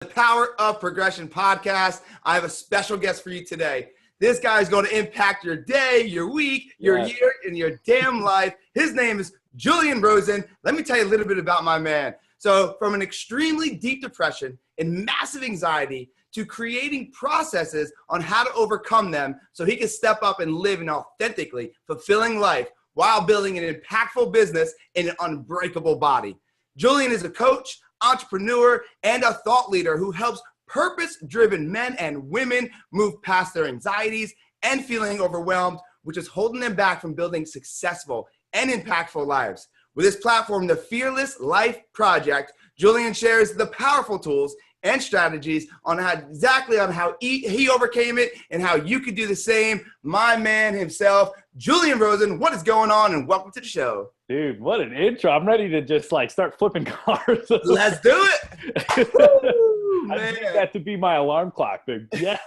The Power of Progression podcast. I have a special guest for you today. This guy is going to impact your day, your week, your year, and your damn life. His name is Julian Rosen. Let me tell you a little bit about my man. So from an extremely deep depression and massive anxiety to creating processes on how to overcome them so he can step up and live an authentically fulfilling life while building an impactful business in an unbreakable body. Julian is a coach, entrepreneur, and a thought leader who helps purpose-driven men and women move past their anxieties and feeling overwhelmed, which is holding them back from building successful and impactful lives. With his platform, The Fearless Life Project, Julian shares the powerful tools and strategies on how he overcame it and how you could do the same. My man himself, Julian Rosen, what is going on? And welcome to the show. Dude, what an intro. I'm ready to just start flipping cars. Let's do it. Woo, I need that to be my alarm clock, dude. Yes.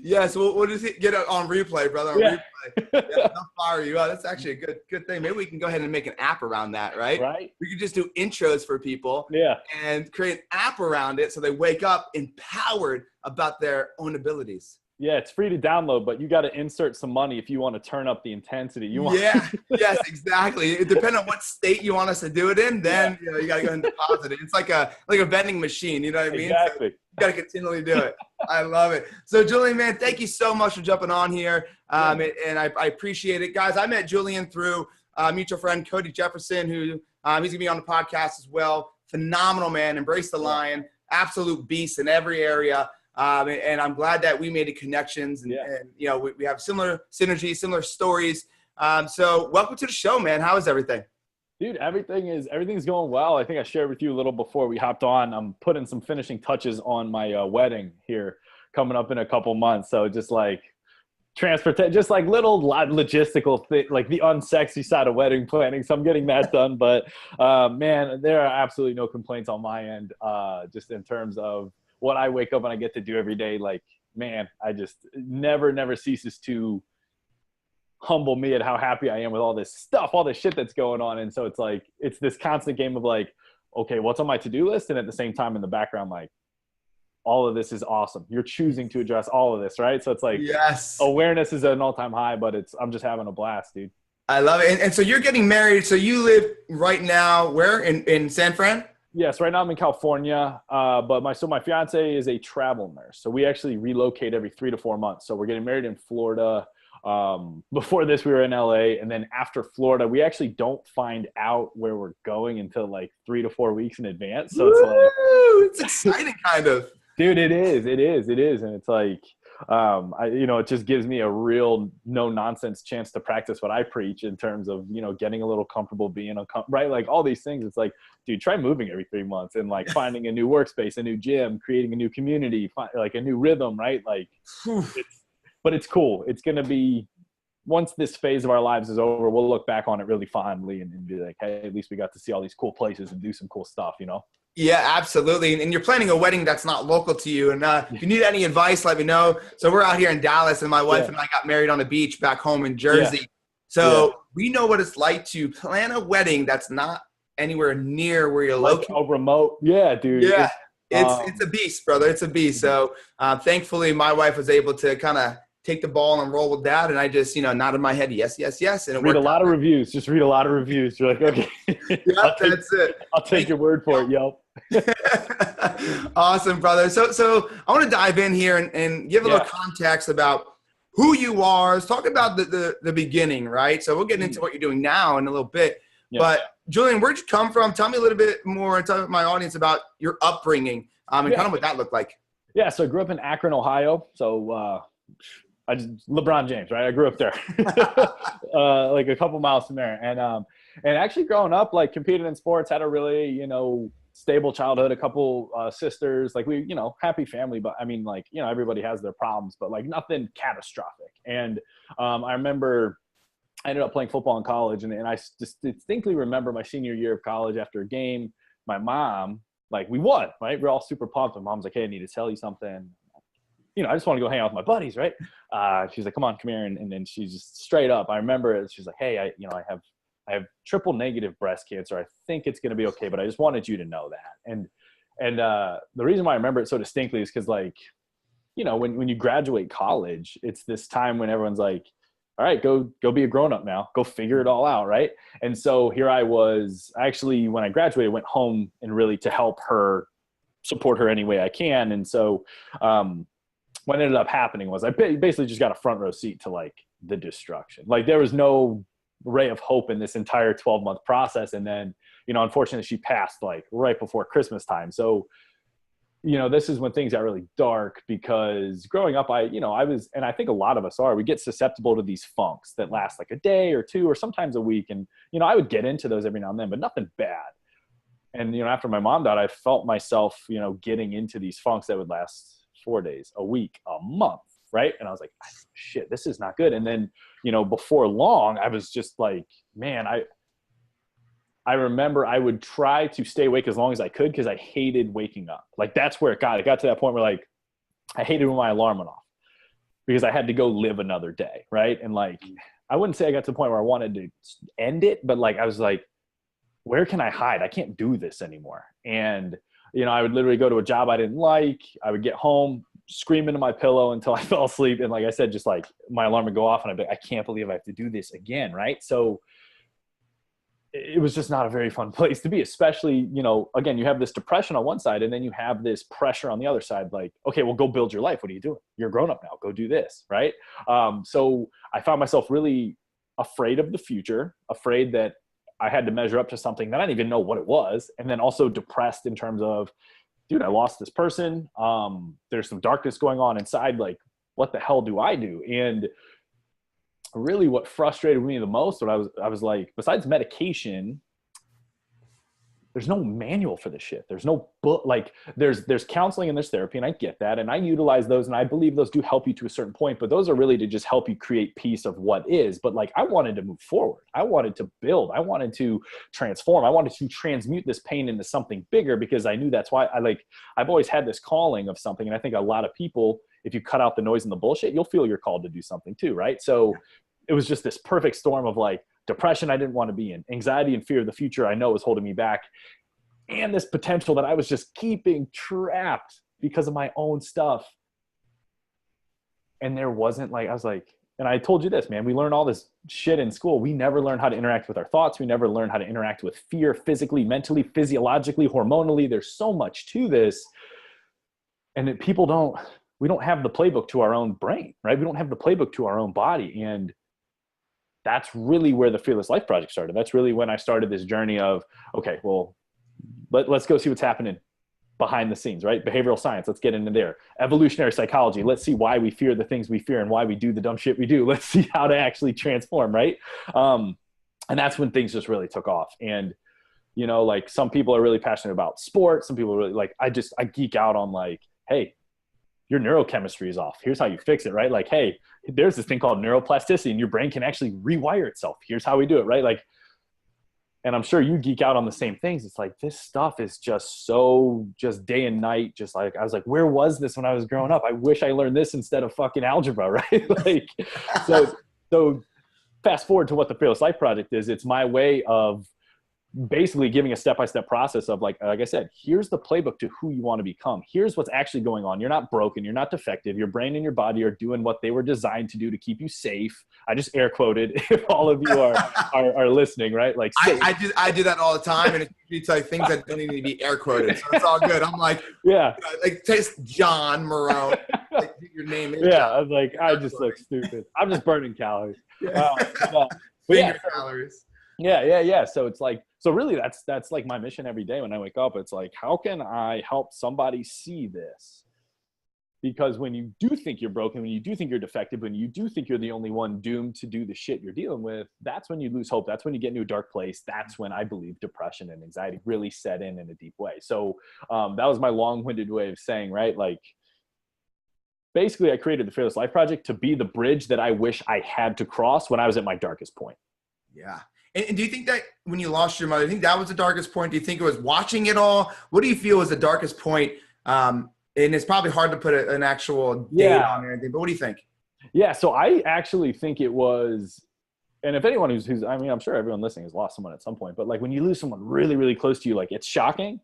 Yes, we'll just get it on replay, brother. Replay. Yeah, they'll fire you. That's actually a good thing. Maybe we can go ahead and make an app around that, right? Right. We could just do intros for people and create an app around it so they wake up empowered about their own abilities. Yeah, it's free to download, but you got to insert some money if you want to turn up the intensity. Yes, exactly. It depends on what state you want us to do it in. Then you got to go and deposit it. It's like a vending machine. You know what I mean? Exactly. So you got to continually do it. I love it. So, Julian, man, thank you so much for jumping on here, and I appreciate it, guys. I met Julian through a mutual friend, Cody Jefferson, who he's gonna be on the podcast as well. Phenomenal man, embrace the lion, absolute beast in every area. And I'm glad that we made the connections and we have similar synergies, similar stories. So welcome to the show, man. How is everything? Dude, everything's going well. I think I shared with you a little before we hopped on. I'm putting some finishing touches on my wedding here coming up in a couple months. So just transportation, just little logistical thing, like the unsexy side of wedding planning. So I'm getting that done. But man, there are absolutely no complaints on my end, just in terms of what I wake up and I get to do every day. Man, I just never ceases to humble me at how happy I am with all this stuff, all this shit that's going on. And so it's this constant game of okay, what's on my to-do list? And at the same time in the background, all of this is awesome. You're choosing to address all of this, right? So it's yes, awareness is at an all-time high, but I'm just having a blast, dude. I love it. And so you're getting married. So you live right now where? In San Fran? Yes, right now I'm in California, but my fiance is a travel nurse. So we actually relocate every 3 to 4 months. So we're getting married in Florida. Before this, we were in LA. And then after Florida, we actually don't find out where we're going until 3 to 4 weeks in advance. So it's exciting kind of. Dude, it is. And it's it just gives me a real no-nonsense chance to practice what I preach in terms of, getting a little comfortable being right? All these things. It's dude, try moving every 3 months and finding a new workspace, a new gym, creating a new community, a new rhythm, right? But it's cool. It's going to be, once this phase of our lives is over, we'll look back on it really fondly and be like, hey, at least we got to see all these cool places and do some cool stuff, Yeah, absolutely. And you're planning a wedding that's not local to you. And if you need any advice, let me know. So we're out here in Dallas, and my wife and I got married on the beach back home in Jersey. So we know what it's like to plan a wedding that's not anywhere near where you're located. A remote. Yeah, dude. Yeah, it's a beast, brother. It's a beast. So thankfully, my wife was able to kind of take the ball and roll with that. And I just, nodded my head, yes. And it read a lot of reviews. Just read a lot of reviews. You're like, okay. That's it. I'll take your word for it, Yelp. Awesome, brother. So I want to dive in here and give a little context about who you are. Let's talk about the beginning, right? So we'll get into what you're doing now in a little bit. Yeah. But Julian, where'd you come from? Tell me a little bit more and tell my audience about your upbringing and kind of what that looked like. Yeah, so I grew up in Akron, Ohio. So LeBron James, right? I grew up there, a couple miles from there. And actually growing up, competing in sports, had a really, stable childhood, a couple sisters, happy family. But I mean, everybody has their problems, but nothing catastrophic. And I remember I ended up playing football in college, and I just distinctly remember my senior year of college after a game, my mom, we won, right? We're all super pumped. My mom's like, hey, I need to tell you something. I just want to go hang out with my buddies, right? She's like, come here. And then she's just straight up. I remember it. She's like, hey, I have triple negative breast cancer. I think it's going to be okay, but I just wanted you to know that. And And the reason why I remember it so distinctly is because, like, you know, when you graduate college, it's this time when everyone's like, all right, go be a grown-up now, go figure it all out, right? And so here I was, actually, when I graduated, went home and really to help her, support her any way I can. And so what ended up happening was I basically just got a front row seat to like the destruction. Like there was no ray of hope in this entire 12-month process. And then, you know, unfortunately she passed like right before Christmas time. So, you know, this is when things got really dark, because growing up, I was, and I think a lot of us are, we get susceptible to these funks that last like a day or two, or sometimes a week. And, you know, I would get into those every now and then, but nothing bad. And, you know, after my mom died, I felt myself, you know, getting into these funks that would last 4 days, a week, a month. Right. And I was like, shit, this is not good. And then, you know, before long, I was just like, man, I remember I would try to stay awake as long as I could, because I hated waking up. Like that's where it got to that point where like I hated when my alarm went off, because I had to go live another day. Right. And like, I wouldn't say I got to the point where I wanted to end it, but like, I was like, where can I hide? I can't do this anymore. And, you know, I would literally go to a job I didn't like. I would get home, scream into my pillow until I fell asleep. And like I said, just like my alarm would go off and I'd be like, I can't believe I have to do this again. Right. So it was just not a very fun place to be, especially, you know, again, you have this depression on one side and then you have this pressure on the other side. Like, okay, well, go build your life. What are you doing? You're a grown up now. Go do this. Right. So I found myself really afraid of the future, afraid that I had to measure up to something that I didn't even know what it was. And then also depressed in terms of, dude, I lost this person. There's some darkness going on inside. Like, what the hell do I do? And really what frustrated me the most, I was like, besides medication, there's no manual for this shit. There's no book. Like there's counseling and there's therapy, and I get that. And I utilize those, and I believe those do help you to a certain point, but those are really to just help you create peace of what is. But like, I wanted to move forward. I wanted to build. I wanted to transform. I wanted to transmute this pain into something bigger, because I knew that's why I've always had this calling of something. And I think a lot of people, if you cut out the noise and the bullshit, you'll feel you're called to do something too. Right. So it was just this perfect storm of like depression I didn't want to be in, anxiety and fear of the future I know was holding me back, and this potential that I was just keeping trapped because of my own stuff. And there wasn't like, I was like, and I told you this, man, we learn all this shit in school. We never learn how to interact with our thoughts. We never learn how to interact with fear, physically, mentally, physiologically, hormonally. There's so much to this. And we don't have the playbook to our own brain, right? We don't have the playbook to our own body. And that's really where the Fearless Life Project started. That's really when I started this journey of, okay, well, let's go see what's happening behind the scenes, right? Behavioral science, let's get into there. Evolutionary psychology, let's see why we fear the things we fear and why we do the dumb shit we do. Let's see how to actually transform, right? And that's when things just really took off. And, you know, like some people are really passionate about sports. Some people are really like, I geek out on like, hey, your neurochemistry is off. Here's how you fix it, right? Like, hey, there's this thing called neuroplasticity and your brain can actually rewire itself. Here's how we do it, right? Like, and I'm sure you geek out on the same things. It's like, this stuff is just so just day and night. Just like, I was like, where was this when I was growing up? I wish I learned this instead of fucking algebra, right? Like, so fast forward to what the Fearless Life Project is. It's my way of basically giving a step-by-step process of like I said, here's the playbook to who you want to become. Here's what's actually going on. You're not broken. You're not defective. Your brain and your body are doing what they were designed to do to keep you safe. I just air quoted if all of you are listening, right? Like I do that all the time, and it's like things that don't even need to be air quoted. So it's all good. I'm like, yeah, you know, like taste John Marone. Like your name is. Yeah, John. I was like, I just look stupid. I'm just burning calories. Calories. Yeah. So it's like, so really that's like my mission every day when I wake up. It's like, how can I help somebody see this? Because when you do think you're broken, when you do think you're defective, when you do think you're the only one doomed to do the shit you're dealing with, that's when you lose hope. That's when you get into a dark place. That's when I believe depression and anxiety really set in a deep way. So that was my long-winded way of saying, right? Like, basically I created the Fearless Life Project to be the bridge that I wish I had to cross when I was at my darkest point. Yeah. And do you think that when you lost your mother, do you think that was the darkest point? Do you think it was watching it all? What do you feel was the darkest point? And it's probably hard to put an actual date on or anything, but what do you think? Yeah. So I actually think it was, and if anyone who's, I mean, I'm sure everyone listening has lost someone at some point, but like when you lose someone really, really close to you, like it's shocking.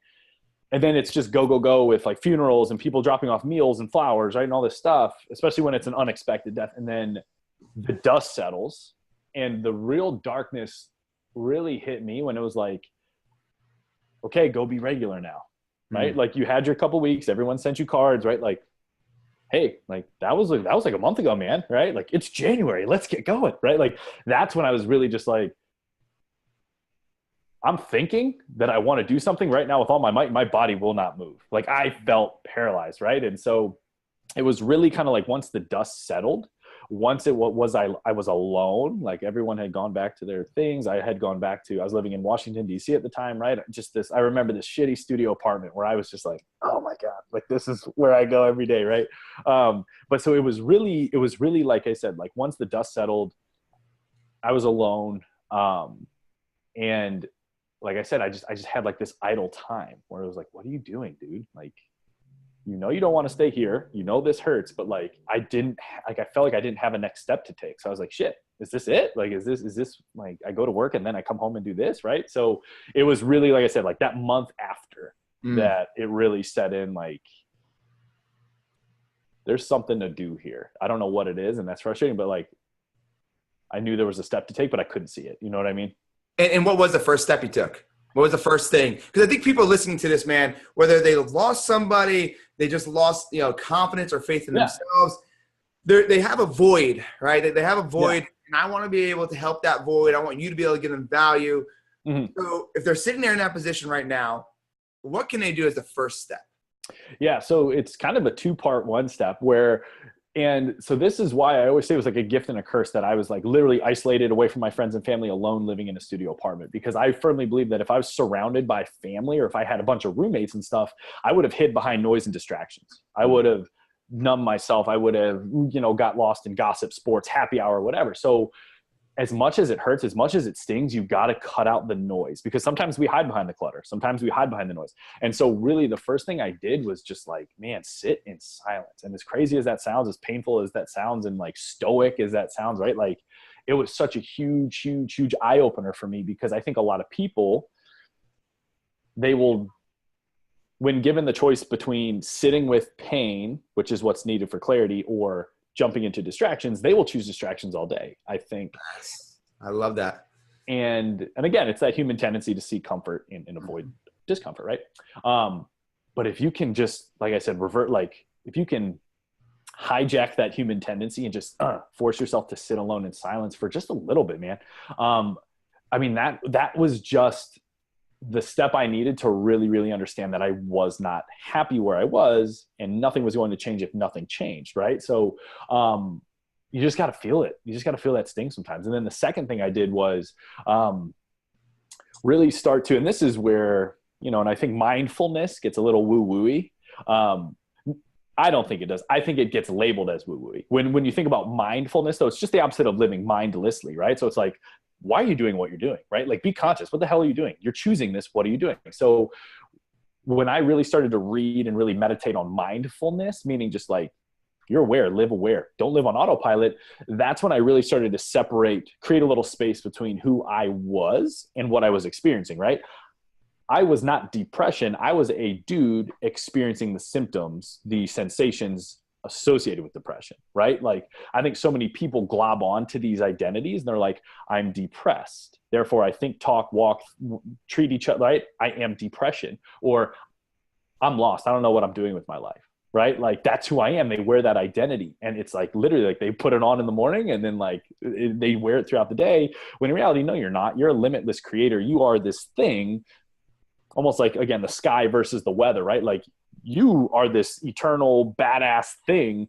And then it's just go, go, go with like funerals and people dropping off meals and flowers, right? And all this stuff, especially when it's an unexpected death. And then the dust settles and the real darkness really hit me when it was like, okay, go be regular now, right? Like you had your couple weeks, everyone sent you cards, right? Like, hey, like that was like a month ago, man, right? Like it's January, let's get going, right? Like that's when I was really just like, I'm thinking that I want to do something right now with all my might, my body will not move. Like I felt paralyzed, right? And so it was really kind of like once the dust settled, once I was alone, like everyone had gone back to their things. I was living in Washington, D.C. at the time, right? I remember this shitty studio apartment where I was just like, oh my God, like this is where I go every day, right? But so it was really, like I said, like once the dust settled, I was alone. And like I said, I just had like this idle time where it was like, what are you doing, dude? Like, you don't want to stay here. This hurts, but like, I felt like I didn't have a next step to take. So I was like, shit, is this it? Like, is this like, I go to work and then I come home and do this. Right. So it was really, like I said, like that month after that, it really set in like, there's something to do here. I don't know what it is. And that's frustrating, but like, I knew there was a step to take, but I couldn't see it. You know what I mean? And what was the first step you took? What was the first thing? Because I think people listening to this, man, whether they lost somebody, they just lost, confidence or faith in themselves, they have a void, right? They have a void, and I want to be able to help that void. I want you to be able to give them value. So if they're sitting there in that position right now, what can they do as the first step? Yeah, so it's kind of a two-part one step and so this is why I always say it was like a gift and a curse that I was like literally isolated away from my friends and family, alone living in a studio apartment, because I firmly believe that if I was surrounded by family or if I had a bunch of roommates and stuff, I would have hid behind noise and distractions. I would have numbed myself. I would have, got lost in gossip, sports, happy hour, whatever. So as much as it hurts, as much as it stings, you've got to cut out the noise, because sometimes we hide behind the clutter. Sometimes we hide behind the noise. And so really the first thing I did was just like, man, sit in silence. And as crazy as that sounds, as painful as that sounds, and like stoic as that sounds, right? Like it was such a huge, huge, huge eye opener for me, because I think a lot of people, they will, when given the choice between sitting with pain, which is what's needed for clarity, or jumping into distractions, they will choose distractions all day, I think. Yes. I love that. And again, it's that human tendency to seek comfort and avoid discomfort, right? But if you can just, like I said, revert, like if you can hijack that human tendency and just force yourself to sit alone in silence for just a little bit, man. I mean, that was just the step I needed to really, really understand that I was not happy where I was, and nothing was going to change if nothing changed. Right. So, you just got to feel it. You just got to feel that sting sometimes. And then the second thing I did was, really start to, and this is where, and I think mindfulness gets a little woo-wooey. I don't think it does. I think it gets labeled as woo-wooey. When you think about mindfulness, though, it's just the opposite of living mindlessly, right? So it's like, why are you doing what you're doing, right? Like, be conscious. What the hell are you doing? You're choosing this. What are you doing? So when I really started to read and really meditate on mindfulness, meaning just like, you're aware, live aware, don't live on autopilot. That's when I really started to create a little space between who I was and what I was experiencing, right? I was not depression. I was a dude experiencing the symptoms, the sensations associated with depression, right? Like, I think so many people glob on to these identities and they're like, I'm depressed. Therefore, I think, talk, walk, treat each other, right? I am depression. Or I'm lost. I don't know what I'm doing with my life, right? Like, that's who I am. They wear that identity. And it's like, literally, like, they put it on in the morning and then like they wear it throughout the day. When in reality, no, you're not. You're a limitless creator. You are this thing, almost like, again, the sky versus the weather, right? Like, you are this eternal badass thing.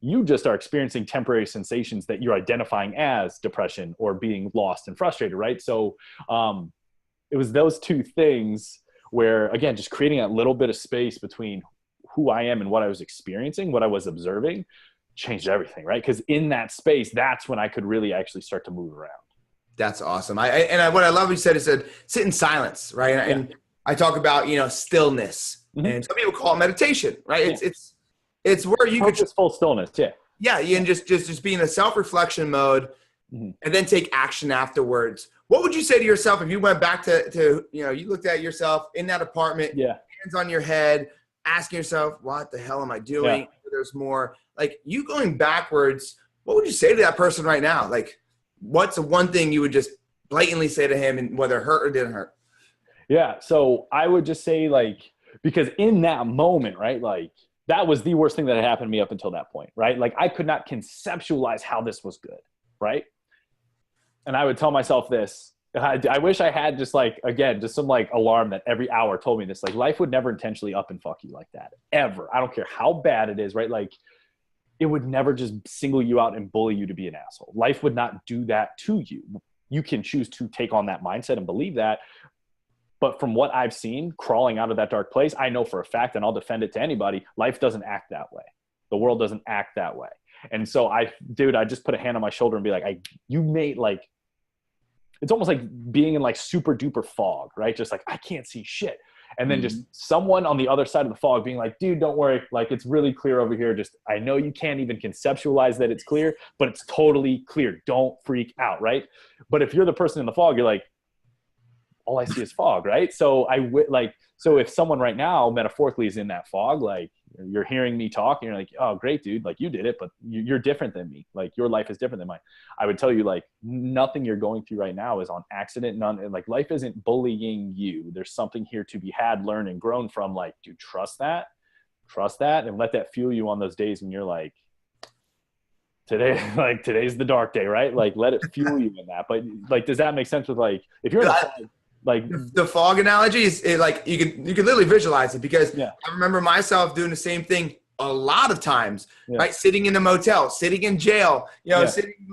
You just are experiencing temporary sensations that you're identifying as depression or being lost and frustrated, right? So it was those two things where, again, just creating a little bit of space between who I am and what I was experiencing, what I was observing, changed everything, right? Because in that space, that's when I could really actually start to move around. That's awesome. What I love you said is that sit in silence, right? Yeah. And I talk about, stillness. Mm-hmm. And some people call it meditation, right? Yeah. It's where you could just full stillness. Yeah. Yeah. You can just be in a self-reflection mode, and then take action afterwards. What would you say to yourself if you went back to you looked at yourself in that apartment, hands on your head, asking yourself, what the hell am I doing? Yeah. There's more. Like, you going backwards, what would you say to that person right now? Like, what's the one thing you would just blatantly say to him, and whether it hurt or didn't hurt? Yeah. So I would just say, like, because in that moment, right, like, that was the worst thing that had happened to me up until that point, right? Like, I could not conceptualize how this was good, right? And I would tell myself this. I wish I had just, like, again, just some, like, alarm that every hour told me this. Like, life would never intentionally up and fuck you like that, ever. I don't care how bad it is, right? Like, it would never just single you out and bully you to be an asshole. Life would not do that to you. You can choose to take on that mindset and believe that. But from what I've seen, crawling out of that dark place, I know for a fact, and I'll defend it to anybody, life doesn't act that way. The world doesn't act that way. And so I just put a hand on my shoulder and be like, you made, like, it's almost like being in, like, super duper fog, right? Just like, I can't see shit. And then just someone on the other side of the fog being like, dude, don't worry. Like, it's really clear over here. Just, I know you can't even conceptualize that it's clear, but it's totally clear. Don't freak out, right? But if you're the person in the fog, you're like, all I see is fog, right? So so if someone right now metaphorically is in that fog, like, you're hearing me talk and you're like, oh, great, dude, like, you did it, but you're different than me. Like, your life is different than mine. I would tell you, like, nothing you're going through right now is on accident. Like, life isn't bullying you. There's something here to be had, learned, and grown from. Like, dude, trust that, and let that fuel you on those days when you're like, today's the dark day, right? Like, let it fuel you in that. But, like, does that make sense with, like, if you're in the fog, like, the fog analogy is like, you can literally visualize it, because I remember myself doing the same thing a lot of times, right? Sitting in a motel, sitting in jail,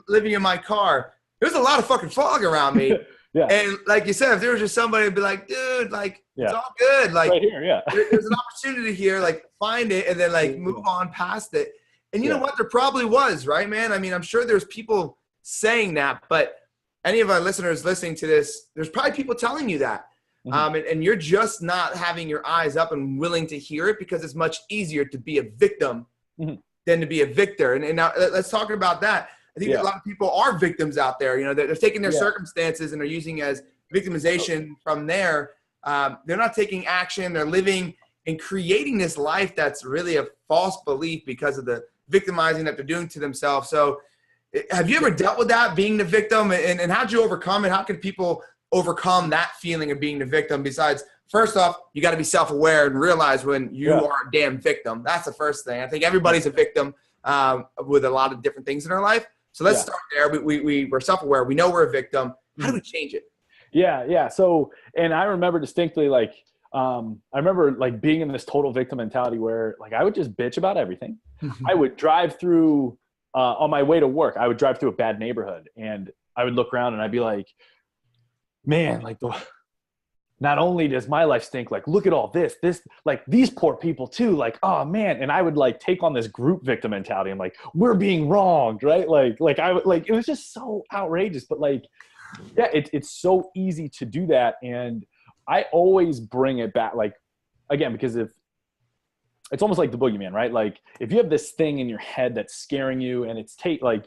living in my car. There's a lot of fucking fog around me. And like you said, if there was just somebody who'd be like, dude, like, it's all good. Like, right here, there's an opportunity here, like, find it and then, like, move on past it. And you know what? There probably was, right, man? I mean, I'm sure there's people saying that, but any of our listeners listening to this, there's probably people telling you that. And you're just not having your eyes up and willing to hear it, because it's much easier to be a victim than to be a victor. And now let's talk about that. I think that a lot of people are victims out there. They're taking their circumstances and they're using as victimization from there. They're not taking action. They're living and creating this life that's really a false belief because of the victimizing that they're doing to themselves. So have you ever dealt with that, being the victim, and how'd you overcome it? How can people overcome that feeling of being the victim? Besides, first off, you got to be self-aware and realize when you are a damn victim. That's the first thing. I think everybody's a victim with a lot of different things in our life. So let's start there. We're self-aware. We know we're a victim. How do we change it? Yeah. So, and I remember distinctly, like, I remember, like, being in this total victim mentality where, like, I would just bitch about everything. I would drive through, on my way to work, I would drive through a bad neighborhood and I would look around and I'd be like, man, like, not only does my life stink, like, look at all this, like, these poor people too, like, oh man. And I would, like, take on this group victim mentality. I'm like, we're being wronged, right? Like it was just so outrageous, but, like, it's so easy to do that. And I always bring it back, like, again, because it's almost like the boogeyman, right? Like, if you have this thing in your head that's scaring you, and it's like,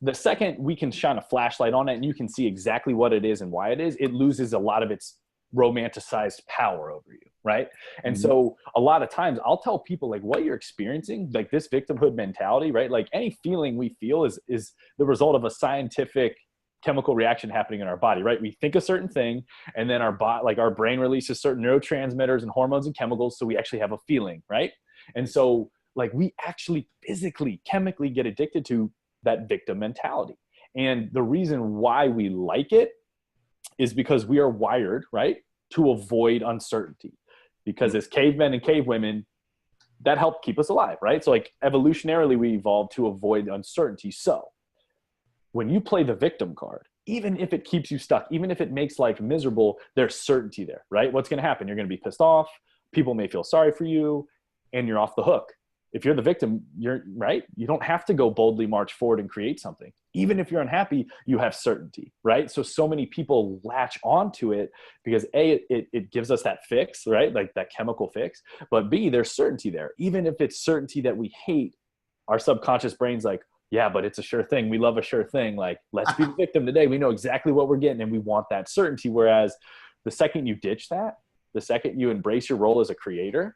the second we can shine a flashlight on it and you can see exactly what it is and why it is, it loses a lot of its romanticized power over you, right? And so a lot of times I'll tell people, like, what you're experiencing, like, this victimhood mentality, right? Like, any feeling we feel is the result of a scientific chemical reaction happening in our body, right? We think a certain thing, and then our brain releases certain neurotransmitters and hormones and chemicals, so we actually have a feeling, right? And so, like, we actually physically, chemically get addicted to that victim mentality. And the reason why we like it is because we are wired, right, to avoid uncertainty. Because as cavemen and cavewomen, that helped keep us alive, right? So, like, evolutionarily, we evolved to avoid uncertainty. So when you play the victim card, even if it keeps you stuck, even if it makes life miserable, there's certainty there, right? What's going to happen? You're going to be pissed off. People may feel sorry for you, and you're off the hook. If you're the victim, you're right. You don't have to go boldly march forward and create something. Even if you're unhappy, you have certainty, right? So many people latch onto it because A, it gives us that fix, right? Like that chemical fix. But B, there's certainty there. Even if it's certainty that we hate, our subconscious brain's like, Yeah, but it's a sure thing. We love a sure thing. Like, let's be the victim today. We know exactly what we're getting and we want that certainty. Whereas the second you ditch that, the second you embrace your role as a creator,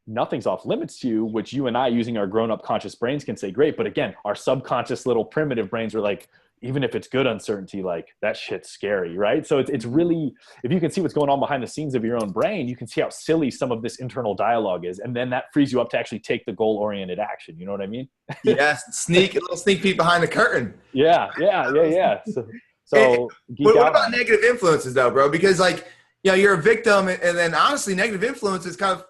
nothing's off limits to you, which you and I, using our grown-up conscious brains, can say, great. But again, our subconscious little primitive brains are like, even if it's good uncertainty, like that shit's scary, right? So it's really, if you can see what's going on behind the scenes of your own brain, you can see how silly some of this internal dialogue is. And then that frees you up to actually take the goal-oriented action. You know what I mean? Yes. A little sneak peek behind the curtain. Yeah. So what about negative influences though, bro? Because like, you're a victim, and then honestly, negative influences kind of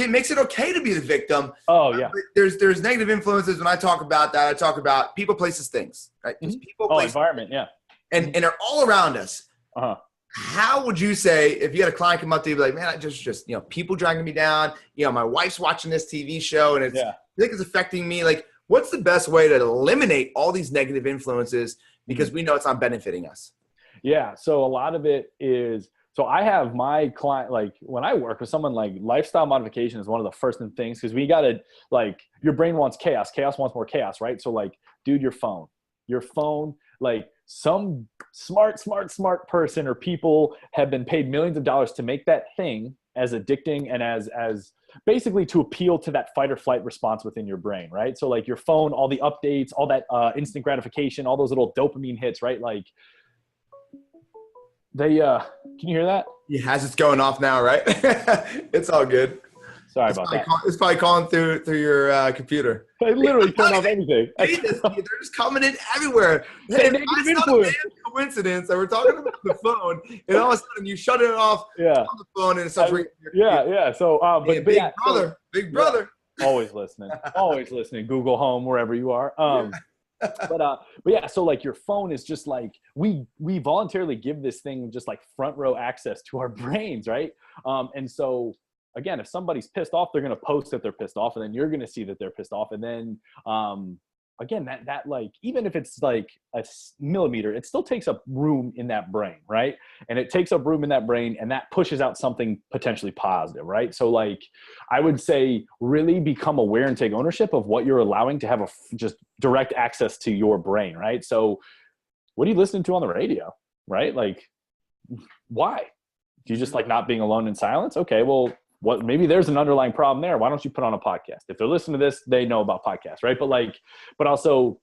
makes it okay to be the victim. Oh yeah. There's negative influences. When I talk about that, I talk about people, places, things, right? People, places, environment. Yeah. And they're all around us. Uh-huh. How would you say, if you had a client come up to you, be like, man, I just people dragging me down, my wife's watching this TV show and I think it's affecting me. Like, what's the best way to eliminate all these negative influences? Because we know it's not benefiting us. Yeah. So a lot of it is, so I have my client, like when I work with someone, like lifestyle modification is one of the first things, because we got to, like, your brain wants chaos. Chaos wants more chaos, right? So like, dude, your phone, like some smart person or people have been paid millions of dollars to make that thing as addicting and as basically to appeal to that fight or flight response within your brain, right? So like your phone, all the updates, all that instant gratification, all those little dopamine hits, right? Like, they can you hear that? Yeah, as it's going off now, right? It's all good. Sorry about that. It's probably calling through your computer. I literally turned off everything. They're just coming in everywhere. Hey, It's not a damn coincidence that we're talking about the phone, and all of a sudden you shut it off on the phone and it starts ringing. Yeah. So, Big brother. Always listening. Google Home, wherever you are. But yeah, so like your phone is just like, we voluntarily give this thing just like front row access to our brains, right? And so again, if somebody's pissed off, they're going to post that they're pissed off, and then you're going to see that they're pissed off. And then again, that like, even if it's like a millimeter, it still takes up room in that brain, right? And it takes up room in that brain, and that pushes out something potentially positive, right? So like, I would say really become aware and take ownership of what you're allowing to have just direct access to your brain, right? So what are you listening to on the radio, right? Like, why? Do you just like not being alone in silence? Okay, well, maybe there's an underlying problem there. Why don't you put on a podcast? If they're listening to this, they know about podcasts, right? But also,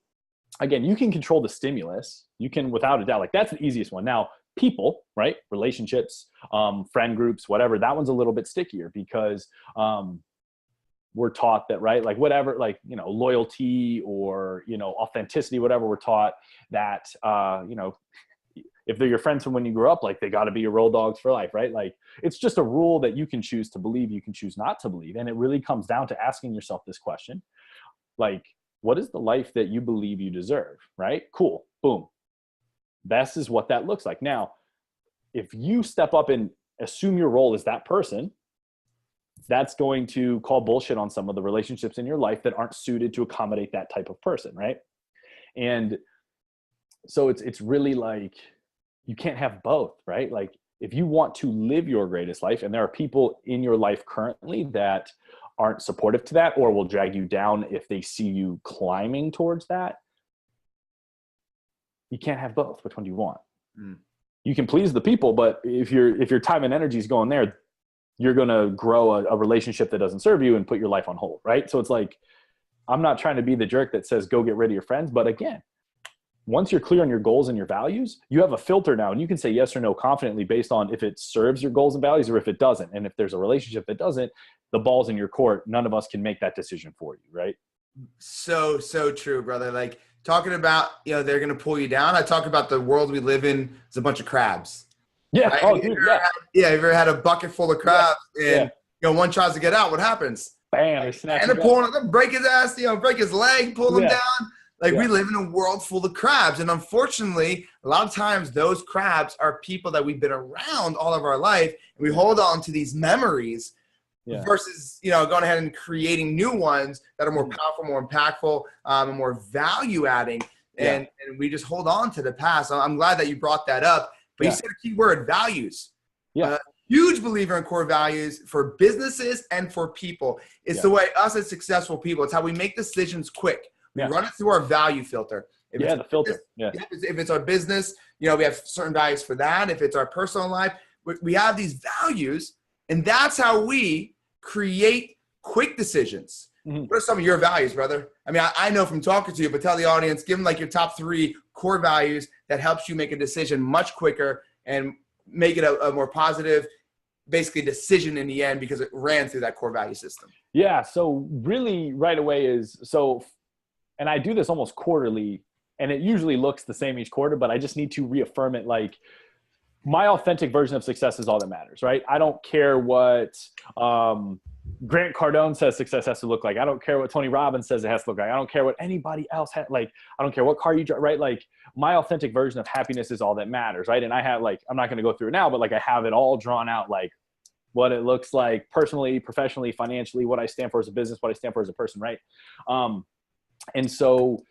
again, you can control the stimulus. You can, without a doubt, like that's the easiest one. Now, people, right? Relationships, friend groups, whatever, that one's a little bit stickier because we're taught that, right? Like whatever, like, loyalty or, authenticity, whatever, we're taught that, if they're your friends from when you grew up, like they got to be your road dogs for life, right? Like it's just a rule that you can choose to believe, you can choose not to believe. And it really comes down to asking yourself this question, like, what is the life that you believe you deserve, right? Cool, boom. This is what that looks like. Now, if you step up and assume your role as that person, that's going to call bullshit on some of the relationships in your life that aren't suited to accommodate that type of person, right? And so it's really like, you can't have both, right? Like if you want to live your greatest life, and there are people in your life currently that aren't supportive to that or will drag you down if they see you climbing towards that, you can't have both. Which one do you want? You can please the people, but if your time and energy is going there, you're going to grow a relationship that doesn't serve you and put your life on hold, right? So it's like, I'm not trying to be the jerk that says, go get rid of your friends. But again, once you're clear on your goals and your values, you have a filter now, and you can say yes or no confidently based on if it serves your goals and values or if it doesn't. And if there's a relationship that doesn't, the ball's in your court. None of us can make that decision for you, right? So true, brother. Like talking about, they're going to pull you down. I talk about the world we live in is a bunch of crabs. Yeah. Right? Oh, dude, yeah. Have you ever had a bucket full of crabs and one tries to get out? What happens? Bam! And they're pulling, they break his ass, break his leg, pull him down. Like we live in a world full of crabs. And unfortunately, a lot of times those crabs are people that we've been around all of our life. And we hold on to these memories versus, going ahead and creating new ones that are more powerful, more impactful, and more value adding. And we just hold on to the past. I'm glad that you brought that up. But you said a key word, values. Yeah. Huge believer in core values for businesses and for people. It's the way us as successful people, it's how we make decisions quick. We run it through our value filter. If the filter. If it's our business, we have certain values for that. If it's our personal life, we have these values, and that's how we create quick decisions. What are some of your values, brother? I mean, I know from talking to you, but tell the audience, give them like your top 3 core values that helps you make a decision much quicker and make it a more positive, basically, decision in the end because it ran through that core value system. Yeah. So really right away and I do this almost quarterly, and it usually looks the same each quarter, but I just need to reaffirm it. Like, my authentic version of success is all that matters, right? I don't care what Grant Cardone says success has to look like. I don't care what Tony Robbins says it has to look like. I don't care what anybody else has. Like, I don't care what car you drive, right? Like, my authentic version of happiness is all that matters, right? And I have, like, I'm not going to go through it now, but like, I have it all drawn out, like what it looks like personally, professionally, financially, what I stand for as a business, what I stand for as a person, right? And so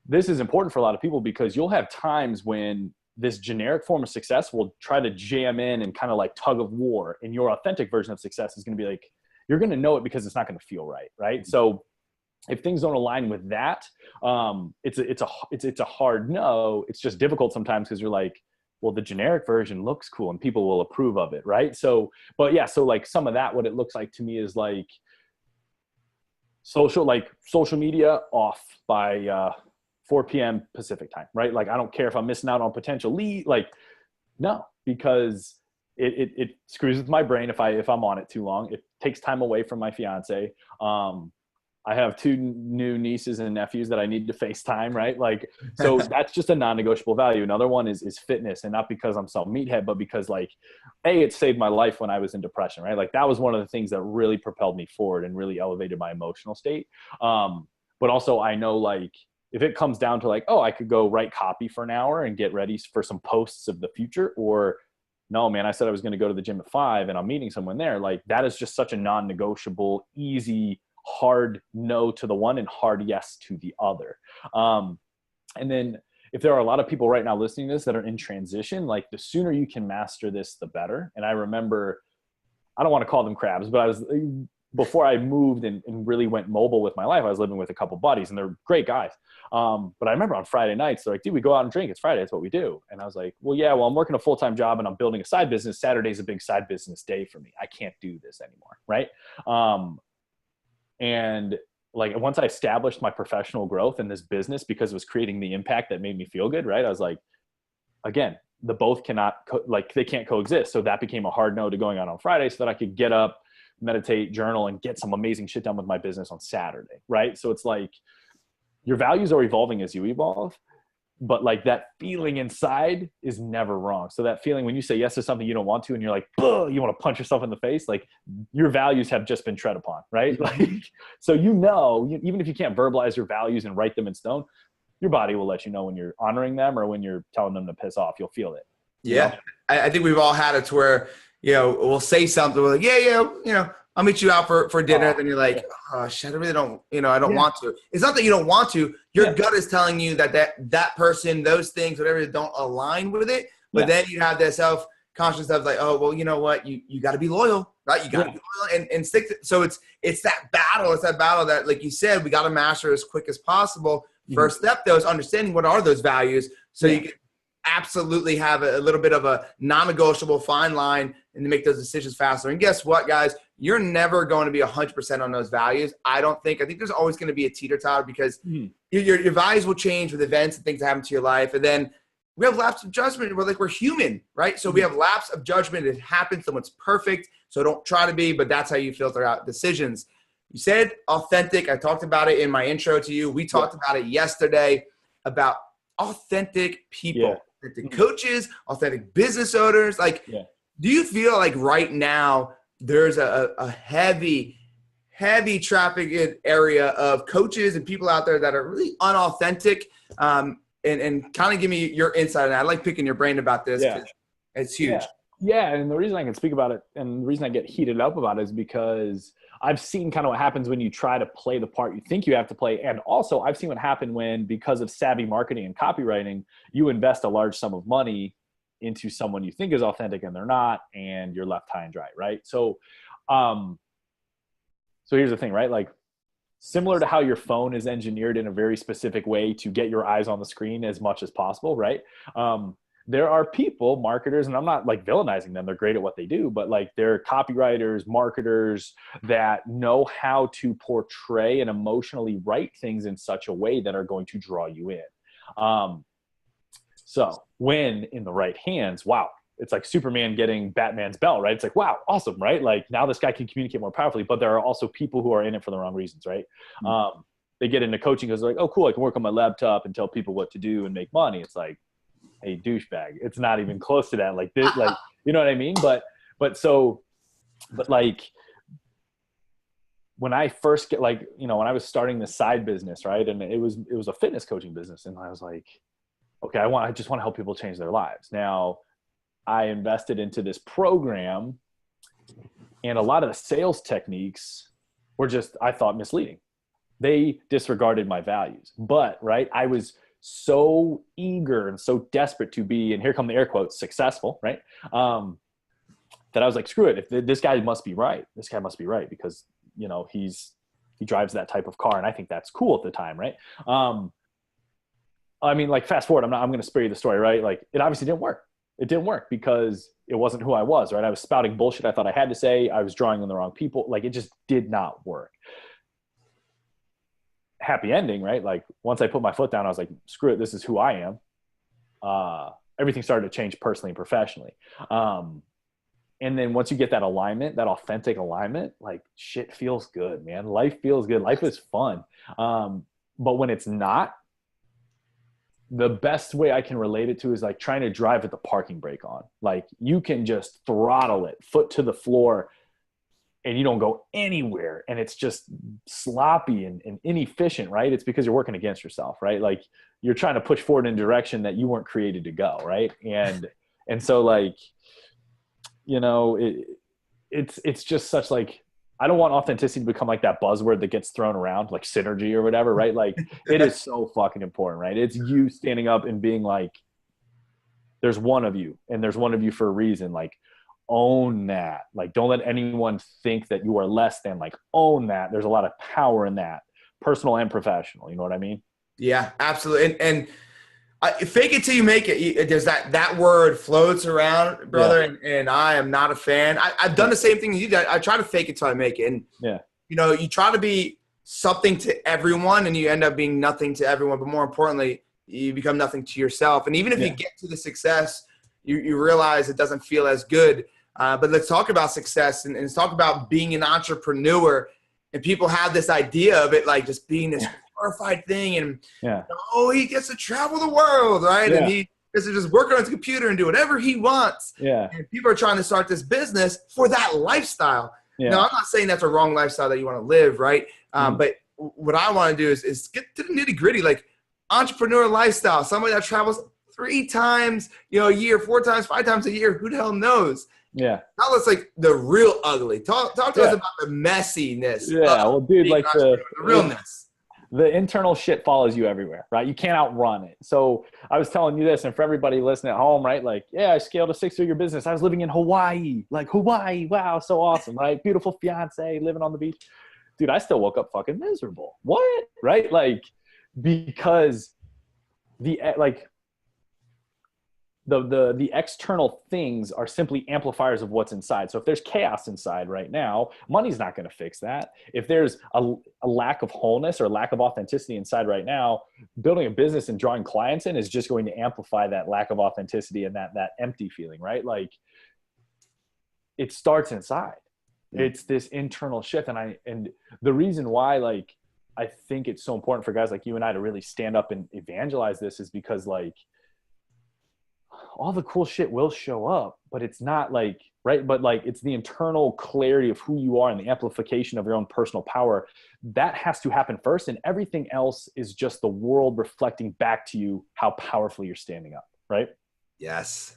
this is important for a lot of people because you'll have times when this generic form of success will try to jam in and kind of like tug of war, and your authentic version of success is going to be like, you're going to know it because it's not going to feel right. Right. So if things don't align with that, it's a hard no. It's just difficult sometimes because you're like, well, the generic version looks cool and people will approve of it. Right. So, but yeah, so like some of that, what it looks like to me is like social media off by 4 p.m. Pacific time, right? Like, I don't care if I'm missing out on potential lead. Like, no, because it screws with my brain if I'm on it too long. It takes time away from my fiance. I have 2 new nieces and nephews that I need to FaceTime, right? Like, so that's just a non-negotiable value. Another one is fitness, and not because I'm some meathead, but because like, it saved my life when I was in depression, right? Like, that was one of the things that really propelled me forward and really elevated my emotional state. But also I know, like, if it comes down to like, oh, I could go write copy for an hour and get ready for some posts of the future, or no, man, I said I was going to go to the gym at 5 and I'm meeting someone there. Like, that is just such a non-negotiable, easy, hard no to the one and hard yes to the other. And then if there are a lot of people right now listening to this that are in transition, like, the sooner you can master this, the better. And I remember, I don't want to call them crabs, but before I moved and really went mobile with my life, I was living with a couple buddies and they're great guys. But I remember on Friday nights, they're like, dude, we go out and drink. It's Friday. That's what we do. And I was like, well, yeah, I'm working a full-time job and I'm building a side business. Saturday's a big side business day for me. I can't do this anymore. Right. And like, once I established my professional growth in this business because it was creating the impact that made me feel good. Right. I was like, again, the both cannot, they can't coexist. So that became a hard no to going out on Friday so that I could get up, meditate, journal, and get some amazing shit done with my business on Saturday. Right. So it's like, your values are evolving as you evolve, but like, that feeling inside is never wrong. So that feeling when you say yes to something you don't want to, and you're like, you want to punch yourself in the face, like, your values have just been tread upon. Right. Like, so, even if you can't verbalize your values and write them in stone, your body will let you know when you're honoring them or when you're telling them to piss off. You'll feel it. Yeah. I think we've all had it to where, we'll say something. We're like, yeah, I'll meet you out for dinner. Then you're like, oh shit, I really don't, I don't want to. It's not that you don't want to. Your gut is telling you that person, those things, whatever, don't align with it. But then you have that self-conscious of like, oh, well, you know what? You got to be loyal, right? You got to be loyal and stick to. So it's that battle. It's that battle that, like you said, we got to master as quick as possible. First step, though, is understanding what are those values so you can absolutely have a little bit of a non-negotiable fine line and to make those decisions faster. And guess what, guys? You're never going to be 100% on those values. I think there's always going to be a teeter-totter because your values will change with events and things that happen to your life. And then we have lapse of judgment. We're human, right? So we have lapse of judgment. It happens. Someone's perfect. So don't try to be, but that's how you filter out decisions. You said authentic. I talked about it in my intro to you. We talked about it yesterday about authentic people. Authentic coaches, authentic business owners. Like, do you feel like right now there's a heavy trafficked area of coaches and people out there that are really unauthentic? And kind of give me your insight on that. I like picking your brain about this because it's huge. Yeah, and the reason I can speak about it and the reason I get heated up about it is because I've seen kind of what happens when you try to play the part you think you have to play. And also I've seen what happened when, because of savvy marketing and copywriting, you invest a large sum of money into someone you think is authentic and they're not, and you're left high and dry. Right. So here's the thing, right? Like, similar to how your phone is engineered in a very specific way to get your eyes on the screen as much as possible, right? There are people, marketers, and I'm not like villainizing them. They're great at what they do, but like they're copywriters, marketers that know how to portray and emotionally write things in such a way that are going to draw you in. So when in the right hands, wow, it's like Superman getting Batman's belt, right? It's like, wow, awesome, right? Like now this guy can communicate more powerfully, but there are also people who are in it for the wrong reasons, right? They get into coaching because they're like, oh, cool, I can work on my laptop and tell people what to do and make money. It's like, hey, douchebag, it's not even close to that. Like this, like, you know what I mean? But like when I first get like, you know, when I was starting this side business, right? And it was a fitness coaching business. And I was like, okay, I just want to help people change their lives. Now I invested into this program and a lot of the sales techniques were just, I thought, misleading. They disregarded my values, but right. I was so eager and so desperate to be, and here come the air quotes, successful, right? That I was like, screw it. If this guy must be right. This guy must be right because, you know, he drives that type of car. And I think that's cool at the time. Right. I mean, like fast forward, I'm going to spare you the story, right? Like it obviously didn't work. It didn't work because it wasn't who I was, right? I was spouting bullshit I thought I had to say. I was drawing on the wrong people. Like it just did not work. Happy ending, right? Like once I put my foot down, I was like, screw it. This is who I am. Everything started to change personally and professionally. And then once you get that alignment, that authentic alignment, like shit feels good, man. Life feels good. Life is fun. But when it's not, the best way I can relate it to is like trying to drive with the parking brake on. Like you can just throttle it, foot to the floor, and you don't go anywhere. And it's just sloppy and inefficient, right? It's because you're working against yourself, right? Like you're trying to push forward in a direction that you weren't created to go, right? And so like, you know, it's just such like, I don't want authenticity to become like that buzzword that gets thrown around, like synergy or whatever, right? Like it is so fucking important, right? It's you standing up and being like, there's one of you and there's one of you for a reason. Like own that. Like don't let anyone think that you are less than. Like own that. There's a lot of power in that, personal and professional. You know what I mean? Yeah, absolutely. And fake it till you make it. There's that word floats around, brother, yeah. and I am not a fan. I've done the same thing you did. I try to fake it till I make it. And, you know, you try to be something to everyone and you end up being nothing to everyone. But more importantly, you become nothing to yourself. And even if you get to the success, you realize it doesn't feel as good. But let's talk about success and let's talk about being an entrepreneur. And people have this idea of it like just being this glorified thing, and he gets to travel the world, right? And he gets to just work on his computer and do whatever he wants. And people are trying to start this business for that lifestyle. Now, I'm not saying that's a wrong lifestyle that you want to live, right? But what I want to do is get to the nitty gritty, like entrepreneur lifestyle. Somebody that travels 3 times, a year, 4 times, 5 times a year. Who the hell knows? Now let's like the real ugly. Talk to us about the messiness. Well, dude, like the realness. The internal shit follows you everywhere, right? You can't outrun it. So I was telling you this, and for everybody listening at home, right? Like, I scaled a 6-figure business. I was living in Hawaii. Like, Hawaii, wow, so awesome, right? Beautiful fiance, living on the beach. Dude, I still woke up fucking miserable. What? Right? Like, because the external things are simply amplifiers of what's inside. So if there's chaos inside right now, money's not going to fix that. If there's a lack of wholeness or lack of authenticity inside right now, building a business and drawing clients in is just going to amplify that lack of authenticity and that empty feeling, right? Like it starts inside. It's this internal shift. And the reason why, like, I think it's so important for guys like you and I to really stand up and evangelize this is because, like, all the cool shit will show up, but it's not like, right? But like, it's the internal clarity of who you are and the amplification of your own personal power. That has to happen first. And everything else is just the world reflecting back to you how powerfully you're standing up, right? Yes.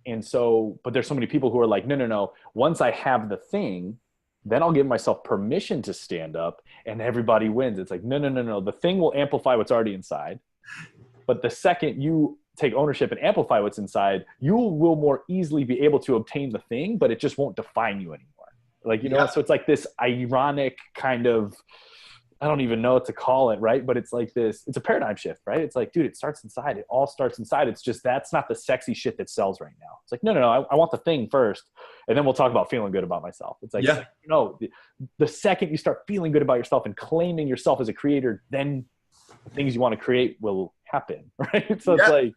And so, but there's so many people who are like, no. Once I have the thing, then I'll give myself permission to stand up and everybody wins. It's like, no. The thing will amplify what's already inside. But the second you take ownership and amplify what's inside, you will more easily be able to obtain the thing, but it just won't define you anymore. Like, you know, so it's like this ironic kind of, I don't even know what to call it, right? But it's like this, it's a paradigm shift, right? It's like, dude, it starts inside. It all starts inside. It's just, that's not the sexy shit that sells right now. It's like, no, I want the thing first, and then we'll talk about feeling good about myself. It's like, you know, the second you start feeling good about yourself and claiming yourself as a creator, then the things you want to create will happen, right? So it's like,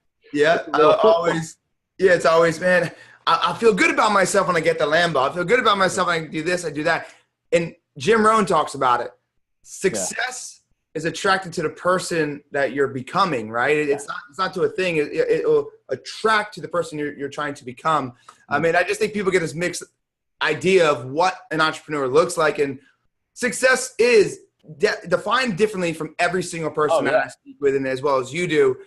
it's always, man, I feel good about myself when I get the Lambo. I feel good about myself when I do this, I do that. And Jim Rohn talks about it. Success is attracted to the person that you're becoming, right? It's not to a thing. It will attract to the person you're trying to become. I mean, I just think people get this mixed idea of what an entrepreneur looks like, and success is defined differently from every single person that I speak with, and as well as you do.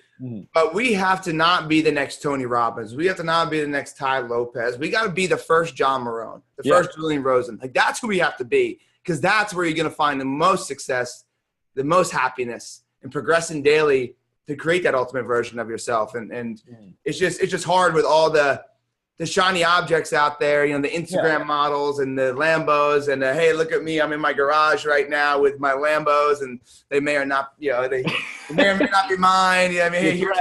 But we have to not be the next Tony Robbins. We have to not be the next Ty Lopez. We got to be the first John Marone, the first Julian Rosen. Like, that's who we have to be, because that's where you're going to find the most success, the most happiness, and progressing daily to create that ultimate version of yourself. And it's just hard with all the shiny objects out there, you know, the Instagram models and the Lambos and hey, look at me, I'm in my garage right now with my Lambos, and they may or not, you know, they may or may not be mine. Yeah, I mean, hey, here's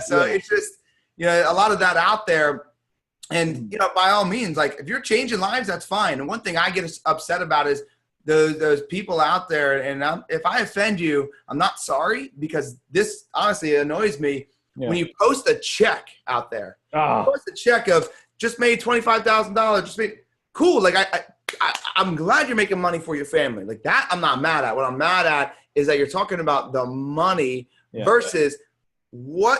so it's just, you know, a lot of that out there. And, you know, by all means, like, if you're changing lives, that's fine. And one thing I get upset about is those people out there. And if I offend you, I'm not sorry, because this honestly annoys me. When you post a check out there, post a check of just made $25,000, just made, cool. Like, I'm glad you're making money for your family. Like, that I'm not mad at. What I'm mad at is that you're talking about the money versus what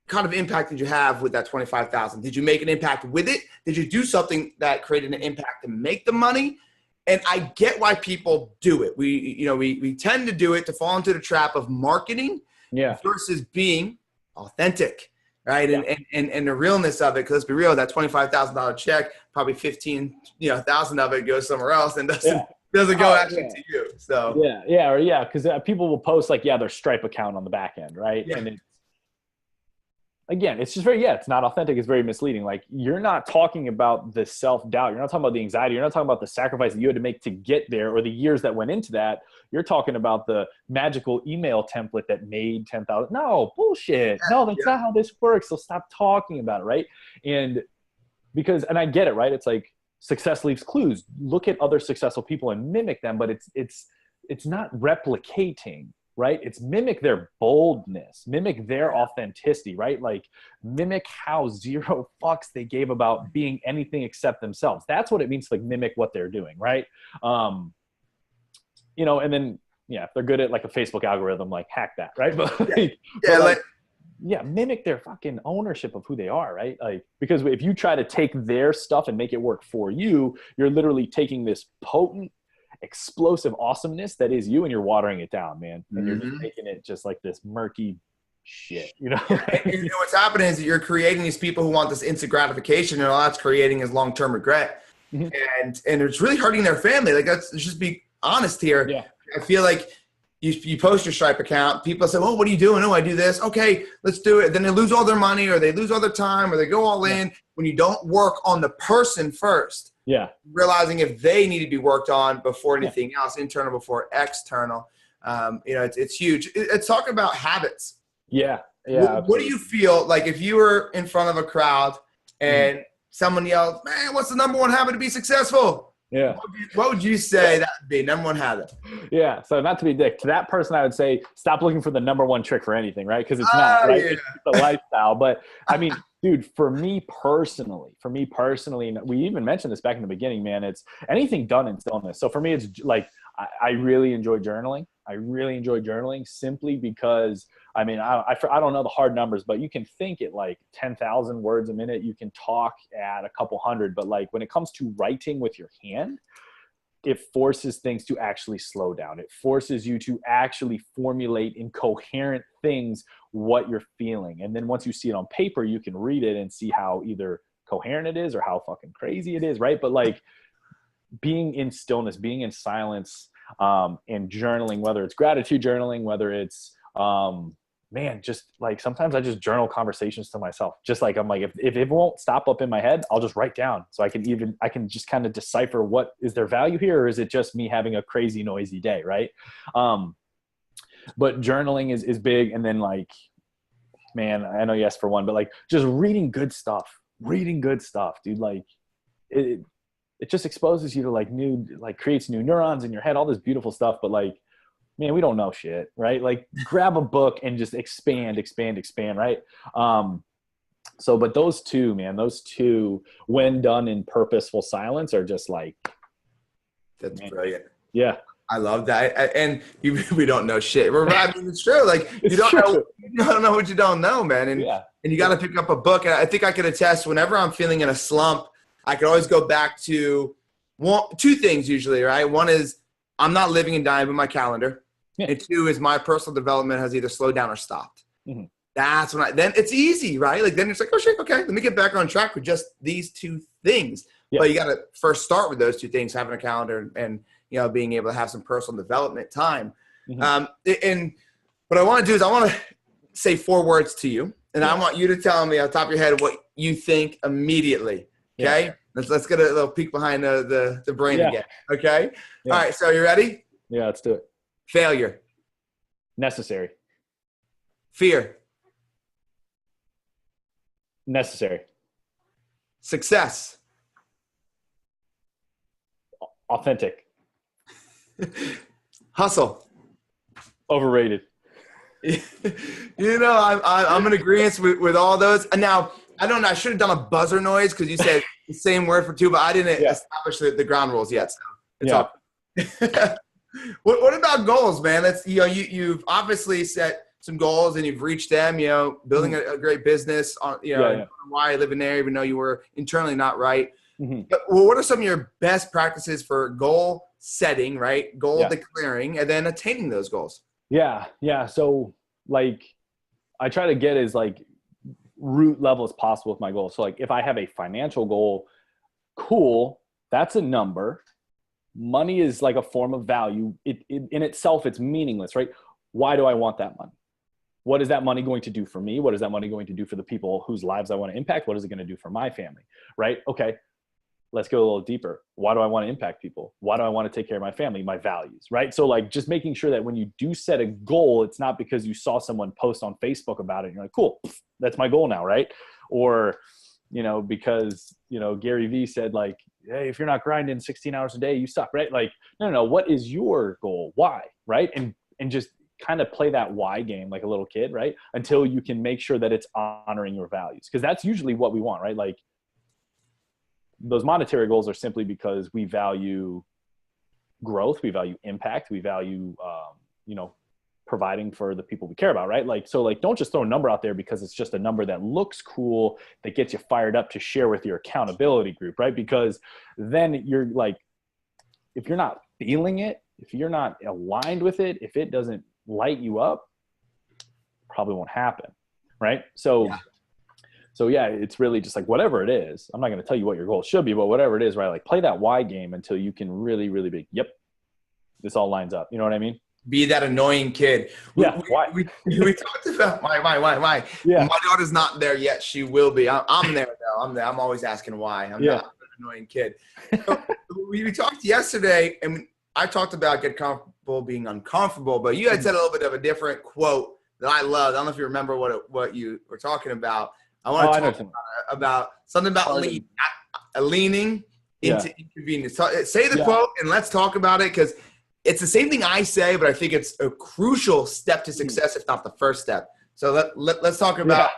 kind of impact did you have with that 25,000? Did you make an impact with it? Did you do something that created an impact to make the money? And I get why people do it. We tend to do it to fall into the trap of marketing versus being authentic, right? And the realness of it. Because let's be real, that $25,000 check, probably 15,000 of it goes somewhere else and doesn't go actually to you. So because people will post like their Stripe account on the back end, right? And again, it's just it's not authentic. It's very misleading. Like, you're not talking about the self-doubt. You're not talking about the anxiety. You're not talking about the sacrifice that you had to make to get there, or the years that went into that. You're talking about the magical email template that made 10,000. No, bullshit. No, that's not how this works. So stop talking about it, right? And I get it, right? It's like, success leaves clues. Look at other successful people and mimic them, but it's not replicating. Right? It's mimic their boldness, mimic their authenticity, right? Like, mimic how zero fucks they gave about being anything except themselves. That's what it means to, like, mimic what they're doing, right? You know, and then, if they're good at like a Facebook algorithm, like, hack that, right? But mimic their fucking ownership of who they are, right? Like, because if you try to take their stuff and make it work for you, you're literally taking this potent, explosive awesomeness that is you, and you're watering it down, man. And you're just making it just like this murky shit, you know? And you know what's happening is that you're creating these people who want this instant gratification, and all that's creating is long-term regret. And it's really hurting their family. Like, let's just be honest here. I feel like you post your Stripe account, people say, oh, what are you doing? Oh, I do this. Okay, let's do it. Then they lose all their money, or they lose all their time, or they go all in when you don't work on the person first. Realizing if they need to be worked on before anything else, internal before external. It's huge. It's talking about habits. What do you feel like if you were in front of a crowd and someone yelled, man, what's the number one habit to be successful? What would you say that would be number one habit? So, not to be a dick, to that person, I would say stop looking for the number one trick for anything, right? Because it's not, right? It's a lifestyle. But I mean, dude, for me personally, and we even mentioned this back in the beginning, man, it's anything done in stillness. So for me, it's like, I really enjoy journaling. Simply because, I mean, I don't know the hard numbers, but you can think at like 10,000 words a minute. You can talk at a couple hundred, but like, when it comes to writing with your hand, it forces things to actually slow down. It forces you to actually formulate in coherent things what you're feeling. And then once you see it on paper, you can read it and see how either coherent it is or how fucking crazy it is, right? But like, being in stillness, being in silence, and journaling, whether it's gratitude journaling, whether it's man, just like sometimes I just journal conversations to myself. Just like, I'm like, if it won't stop up in my head, I'll just write down. So I can just kind of decipher what is there value here, or is it just me having a crazy noisy day. Right. But journaling is big. And then like, man, I know you asked for one, but like just reading good stuff, dude. Like it just exposes you to like creates new neurons in your head, all this beautiful stuff. But like, man, we don't know shit, right? Like grab a book and just expand, right? But those two, when done in purposeful silence, are just like, that's brilliant. Yeah. I love that. And we don't know shit. I mean, it's true. Like you don't know what you don't know, man. And you got to pick up a book. And I think I could attest, whenever I'm feeling in a slump, I can always go back to two things usually, right? One is I'm not living and dying by my calendar. Yeah. And two is my personal development has either slowed down or stopped. Mm-hmm. That's when then it's easy, right? Like then it's like, oh shit, okay, let me get back on track with just these two things. Yeah. But you got to first start with those two things, having a calendar and being able to have some personal development time. Mm-hmm. And what I want to do is I want to say 4 words to you, and I want you to tell me on top of your head what you think immediately. Okay, let's get a little peek behind the brain again. Okay, all right. So you ready? Yeah, let's do it. Failure. Necessary. Fear. Necessary. Success. Authentic. Hustle. Overrated. I'm in agreement with all those. And now I don't know. I should have done a buzzer noise because you said the same word for 2, but I didn't establish the ground rules yet. So it's all. What about goals, man? That's you've obviously set some goals and you've reached them. Building a great business on why I live in there, even though you were internally not right. Mm-hmm. But what are some of your best practices for goal setting, right? Goal declaring, and then attaining those goals? Yeah. So like, I try to get as like root level as possible with my goals. So like, if I have a financial goal, cool, that's a number. Money is like a form of value. It in itself, it's meaningless, right? Why do I want that money? What is that money going to do for me? What is that money going to do for the people whose lives I want to impact? What is it going to do for my family, right? Okay, let's go a little deeper. Why do I want to impact people? Why do I want to take care of my family, my values, right? So like just making sure that when you do set a goal, it's not because you saw someone post on Facebook about it and you're like, cool, that's my goal now, right? Or, because, Gary Vee said like, hey, if you're not grinding 16 hours a day, you suck, right? Like, no, what is your goal? Why, right? And just kind of play that why game like a little kid, right? Until you can make sure that it's honoring your values. Because that's usually what we want, right? Like those monetary goals are simply because we value growth, we value impact, we value, providing for the people we care about, right? Like, so like, don't just throw a number out there because it's just a number that looks cool, that gets you fired up to share with your accountability group, right? Because then you're like, if you're not feeling it, if you're not aligned with it, if it doesn't light you up, probably won't happen, right? So it's really just like whatever it is. I'm not going to tell you what your goal should be, but whatever it is, right? Like play that why game until you can really, really be, yep, this all lines up. You know what I mean? Be that annoying kid. Why? We talked about why. Yeah. My daughter's not there yet. She will be. I'm there though. I'm there. I'm always asking why. I'm not an annoying kid. So, we talked yesterday, and I talked about get comfortable being uncomfortable, but you had said a little bit of a different quote that I loved. I don't know if you remember what you were talking about. I want to talk about something about leaning into inconvenience. Say the quote and let's talk about it because it's the same thing I say, but I think it's a crucial step to success, if not the first step. So let's talk about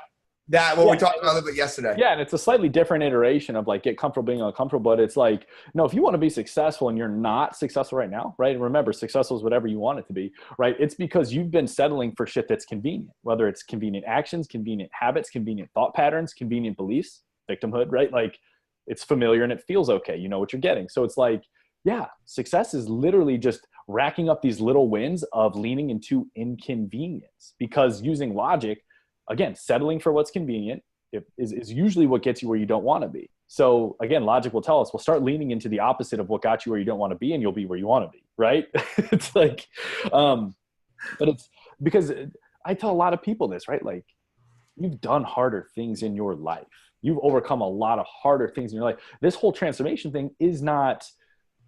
that, what we talked about a little bit yesterday. Yeah, and it's a slightly different iteration of like get comfortable being uncomfortable, but it's like, no, if you want to be successful and you're not successful right now, right? And remember, successful is whatever you want it to be, right? It's because you've been settling for shit that's convenient, whether it's convenient actions, convenient habits, convenient thought patterns, convenient beliefs, victimhood, right? Like it's familiar and it feels okay. You know what you're getting. So it's like, yeah, success is literally just racking up these little wins of leaning into inconvenience, because using logic, again, settling for what's convenient is usually what gets you where you don't want to be. So again, logic will tell us, well, start leaning into the opposite of what got you where you don't want to be, and you'll be where you want to be, right? It's like, but it's because I tell a lot of people this, right? Like, you've done harder things in your life. You've overcome a lot of harder things in your life. This whole transformation thing is not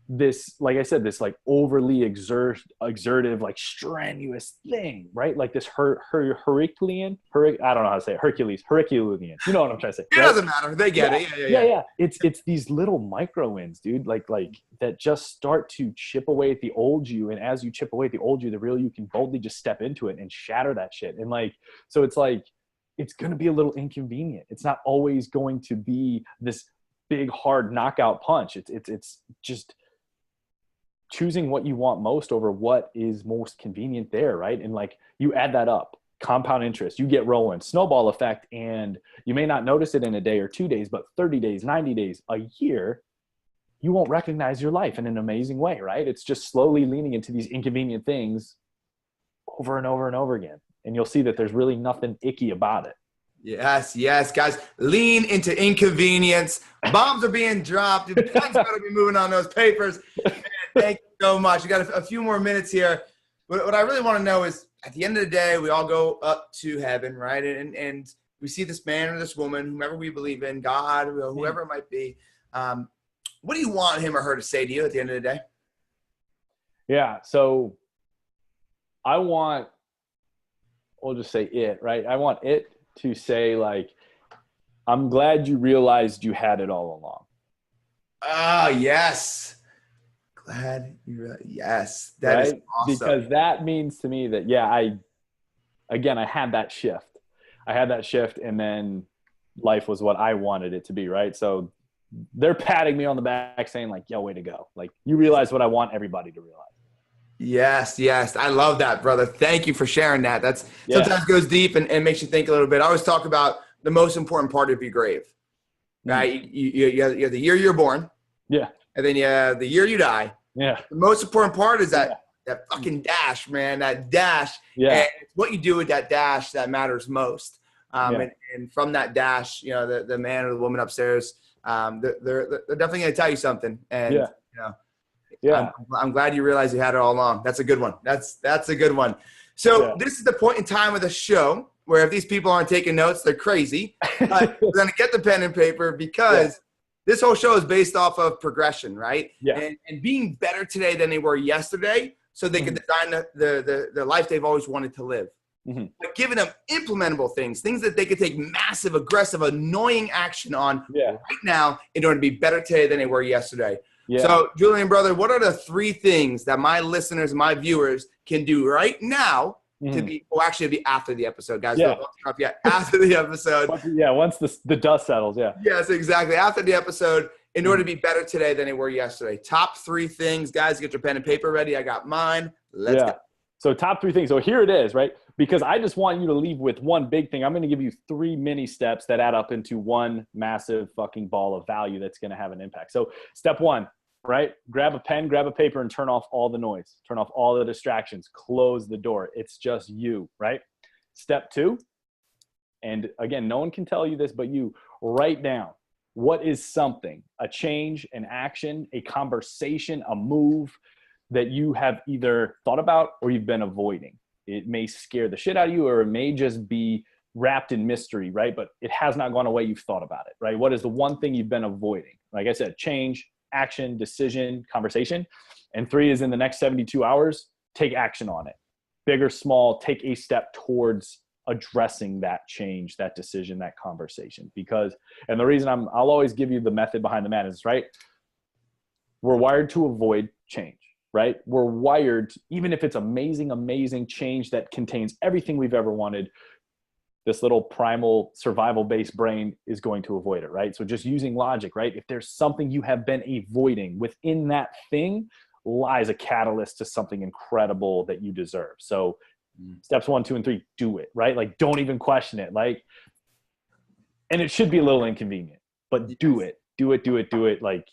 this, like I said, this like overly exertive, like strenuous thing, right? Like this Herculean, I don't know how to say it, Herculean. You know what I'm trying to say? It right? doesn't matter. They get it. Yeah. It's these little micro wins, dude. Like that just start to chip away at the old you. And as you chip away at the old you, the real you can boldly just step into it and shatter that shit. And like, so it's like, it's going to be a little inconvenient. It's not always going to be this big, hard knockout punch. It's just choosing what you want most over what is most convenient there, right? And like, you add that up, compound interest, you get rolling, snowball effect, and you may not notice it in a day or 2 days, but 30 days, 90 days, a year, you won't recognize your life in an amazing way, right? It's just slowly leaning into these inconvenient things over and over and over again. And you'll see that there's really nothing icky about it. Yes, guys. Lean into inconvenience. Bombs are being dropped. The pen's better be moving on those papers. Man, thank you so much. We got a few more minutes here. What I really want to know is, at the end of the day, we all go up to heaven, right? And we see this man or this woman, whomever we believe in, God, whoever it might be. What do you want him or her to say to you at the end of the day? Yeah, so I want, we'll just say it, right? I want it to say, like, I'm glad you realized you had it all along. Ah, yes. Glad you realized. Yes, that is awesome. Because that means to me that, I had that shift. And then life was what I wanted it to be, right? So they're patting me on the back saying, like, yo, way to go. Like, you realize what I want everybody to realize. Yes. I love that, brother. Thank you for sharing that. That's sometimes goes deep and makes you think a little bit. I always talk about the most important part of your grave, right? You have the year you're born. Yeah. And then you have the year you die. Yeah. The most important part is that fucking dash, man, that dash. Yeah. And it's what you do with that dash that matters most. And from that dash, the man or the woman upstairs, they're definitely going to tell you something. And, I'm glad you realized you had it all along. That's a good one. That's a good one. So this is the point in time of the show where if these people aren't taking notes, they're crazy. We're going to get the pen and paper because this whole show is based off of progression, right? Yeah. And being better today than they were yesterday so they can design the life they've always wanted to live. Mm-hmm. But giving them implementable things that they could take massive, aggressive, annoying action on right now in order to be better today than they were yesterday. Yeah. So, Julian, brother, what are the 3 things that my listeners, my viewers can do right now to be, actually it'll be after the episode, guys. Don't turn off yet. After the episode. Once the dust settles, Yes, exactly. After the episode, in order to be better today than they were yesterday. Top 3 things. Guys, get your pen and paper ready. I got mine. Let's go. So top 3 things. So here it is, right? Because I just want you to leave with one big thing. I'm going to give you 3 mini steps that add up into one massive fucking ball of value that's going to have an impact. So step 1, right? Grab a pen, grab a paper, and turn off all the noise. Turn off all the distractions. Close the door. It's just you, right? Step 2, and again, no one can tell you this but you, write down what is something, a change, an action, a conversation, a move that you have either thought about or you've been avoiding. It may scare the shit out of you, or it may just be wrapped in mystery, right? But it has not gone away. You've thought about it, right? What is the one thing you've been avoiding? Like I said, change, action, decision, conversation. And 3 is in the next 72 hours, take action on it. Big or small, take a step towards addressing that change, that decision, that conversation. And the reason I'll always give you the method behind the madness, right? We're wired to avoid change. Right? We're wired, even if it's amazing change that contains everything we've ever wanted, this little primal survival-based brain is going to avoid it, right? So just using logic, right? If there's something you have been avoiding, within that thing lies a catalyst to something incredible that you deserve. So steps 1, 2, and 3, do it, right? Like, don't even question it. Like, and it should be a little inconvenient, but do it. Like,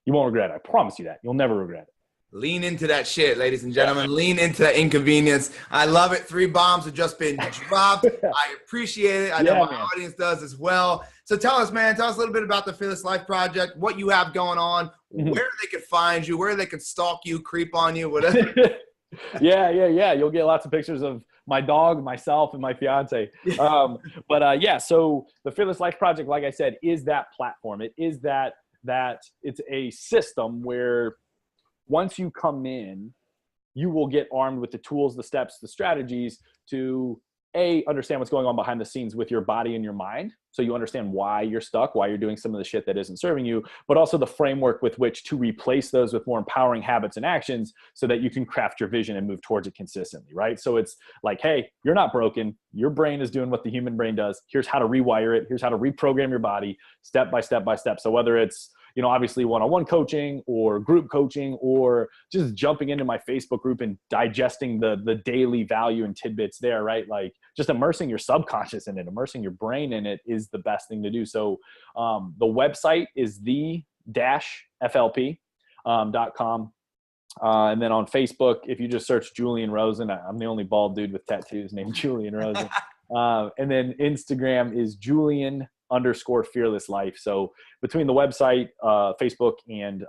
you won't regret it. I promise you that. You'll never regret it. Lean into that shit, ladies and gentlemen. Lean into that inconvenience. I love it. 3 bombs have just been dropped. I appreciate it. I know my audience does as well. So tell us, man, tell us a little bit about the Fearless Life Project, what you have going on, where they could find you, where they could stalk you, creep on you, whatever. Yeah. You'll get lots of pictures of my dog, myself, and my fiance. Yeah, so the Fearless Life Project, like I said, is that platform. It is that it's a system where once you come in, you will get armed with the tools, the steps, the strategies to understand what's going on behind the scenes with your body and your mind. So you understand why you're stuck, why you're doing some of the shit that isn't serving you, but also the framework with which to replace those with more empowering habits and actions so that you can craft your vision and move towards it consistently, right? So it's like, hey, you're not broken. Your brain is doing what the human brain does. Here's how to rewire it. Here's how to reprogram your body step by step by step. So whether it's, obviously one-on-one coaching or group coaching or just jumping into my Facebook group and digesting the daily value and tidbits there, right? Like just immersing your subconscious in it, immersing your brain in it is the best thing to do. So the website is the-flp.com. And then on Facebook, if you just search Julian Rosen, I'm the only bald dude with tattoos named Julian Rosen. And then Instagram is Julian_Fearless Life. So between the website, Facebook, and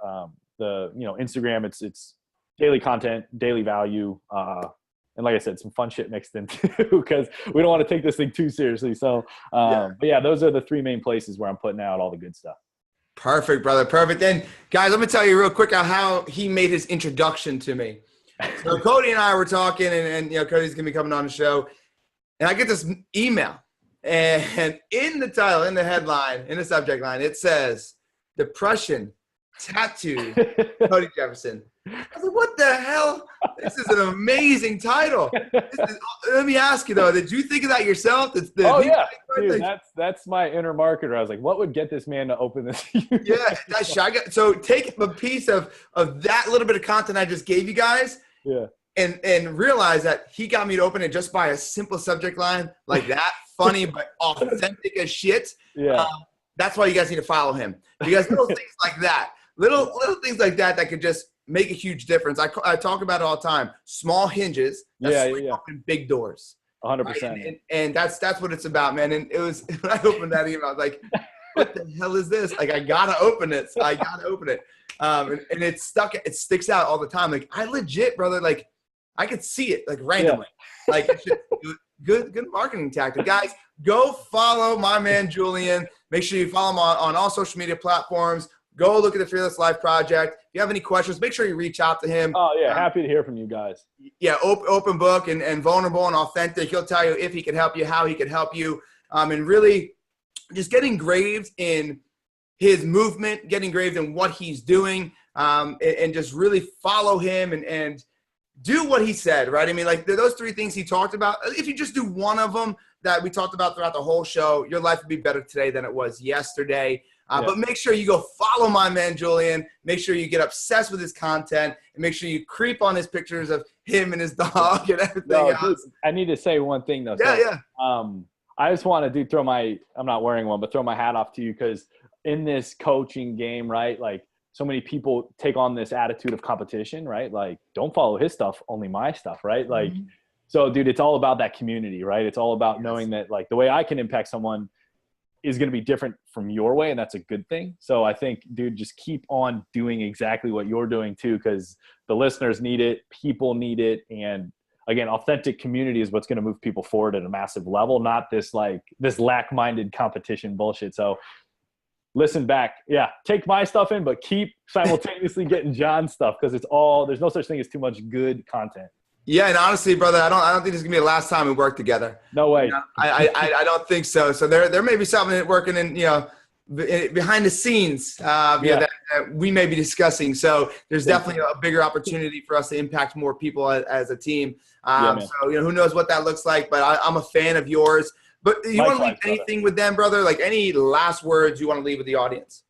the Instagram, it's daily content, daily value, and like I said, some fun shit mixed in too, because we don't want to take this thing too seriously. So, but yeah, those are the three main places where I'm putting out all the good stuff. Perfect, brother. Perfect. And guys, let me tell you real quick how he made his introduction to me. So Cody and I were talking, and Cody's gonna be coming on the show, and I get this email, and in the title, in the headline, in the subject line, it says "Depression, Tattoo, Cody Jefferson." I was like, "What the hell? This is an amazing title." Let me ask you though, did you think of that yourself? Yeah, dude, that's my inner marketer. I was like, what would get this man to open this? Yeah, that's shy. So take a piece of that little bit of content I just gave you guys, and realize that he got me to open it just by a simple subject line like that, funny but authentic as shit. Yeah, that's why you guys need to follow him, because little things like that, little things like that could just make a huge difference. I talk about it all the time. Small hinges that open big doors. 100%. Right? And that's what it's about, man. And it was when I opened that email, I was like, what the hell is this? Like, I gotta open it. So I gotta open it. And it sticks out all the time. Like, I legit, brother, like I could see it like randomly. Yeah. Like it's just good marketing tactic. Guys, go follow my man Julian. Make sure you follow him on all social media platforms. Go look at the Fearless Life Project. If you have any questions, make sure you reach out to him. Oh, yeah. Happy to hear from you guys. Yeah, open book and vulnerable and authentic. He'll tell you if he can help you, how he can help you. And really just get engraved in his movement, get engraved in what he's doing, and just really follow him and do what he said, right? I mean, like those three things he talked about, if you just do one of them that we talked about throughout the whole show, your life would be better today than it was yesterday. But make sure you go follow my man Julian. Make sure you get obsessed with his content, and make sure you creep on his pictures of him and his dog and everything else. Dude, I need to say one thing though. Yeah. I just want to I'm not wearing one, but throw my hat off to you, because in this coaching game, right? Like so many people take on this attitude of competition, right? Like don't follow his stuff, only my stuff, right? Like, so dude, it's all about that community, right? It's all about knowing that like the way I can impact someone is going to be different from your way. And that's a good thing. So I think, dude, just keep on doing exactly what you're doing too, because the listeners need it, people need it. And again, authentic community is what's going to move people forward at a massive level, not this lack-minded competition bullshit. So listen back. Yeah. Take my stuff in, but keep simultaneously getting John's stuff, because there's no such thing as too much good content. Yeah, and honestly, brother, I don't think this is gonna be the last time we work together. No way. I don't think so. So there may be something working in behind the scenes that we may be discussing. So there's definitely a bigger opportunity for us to impact more people as a team. So who knows what that looks like? But I'm a fan of yours. But you want to leave anything with them, brother? Like any last words you want to leave with the audience?